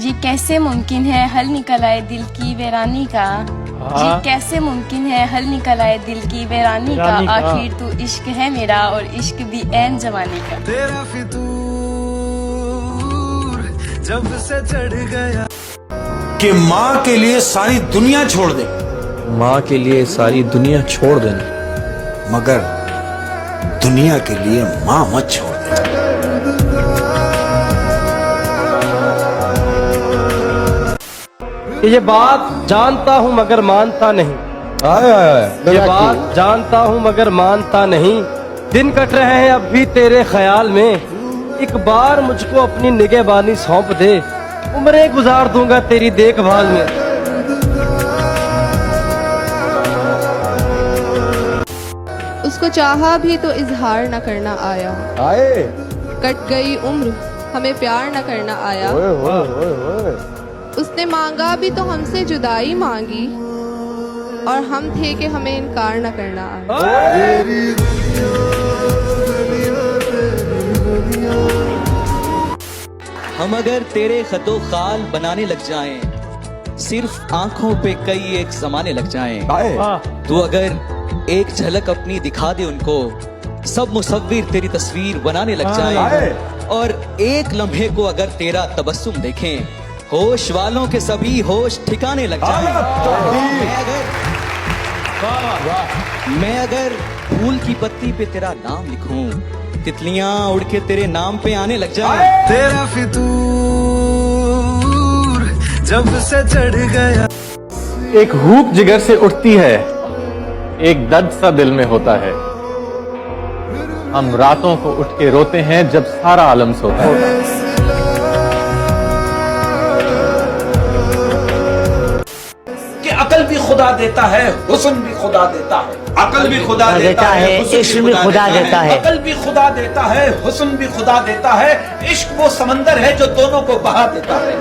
जी कैसे मुमकिन है हल निकल आए दिल की वीरानी का। जी कैसे मुमकिन है हल निकल आए दिल की वीरानी का। आखिर तू इश्क है मेरा और इश्क भी ऐन जवानी का। तेरा फितूर जब से चढ़ गया कि माँ के लिए सारी दुनिया छोड़ दे, माँ के लिए सारी दुनिया छोड़ देना, मगर दुनिया के लिए माँ मत छोड़ दे। ये बात जानता हूँ मगर मानता नहीं। ये बात जानता हूँ मगर मानता नहीं। दिन कट रहे हैं अब भी तेरे ख्याल में। एक बार मुझको अपनी निगहबानी सौंप दे, उम्रें गुजार दूंगा तेरी देखभाल में। उसको चाहा भी तो इजहार न करना आया। कट गई उम्र हमें प्यार न करना आया। उसने मांगा भी तो हमसे जुदाई मांगी, और हम थे कि हमें इनकार न करना आया। हम अगर तेरे खतो खाल बनाने लग जाएं, सिर्फ आंखों पे कई एक जमाने लग जाएं, तू अगर एक झलक अपनी दिखा दे उनको, सब मुसव्विर तेरी तस्वीर बनाने लग जाएं, और एक लम्हे को अगर तेरा तबस्सुम देखें, होश वालों के सभी होश ठिकाने लग जाएं। मैं अगर फूल की पत्ती पे तेरा नाम लिखूं, तितलियां उड़ के तेरे नाम पे आने लग जाएं। तेरा फितूर जब से चढ़ गया। एक हूक जिगर से उठती है, एक दर्द सा दिल में होता है। हम रातों को उठ के रोते हैं जब सारा आलम सोता है। कि अकल भी खुदा देता है, हुस्न भी खुदा देता है। अकल भी खुदा देता है, इश्क भी खुदा देता है। अकल भी खुदा देता है, हुस्न भी खुदा देता है। इश्क वो समंदर है जो दोनों को बहा देता है।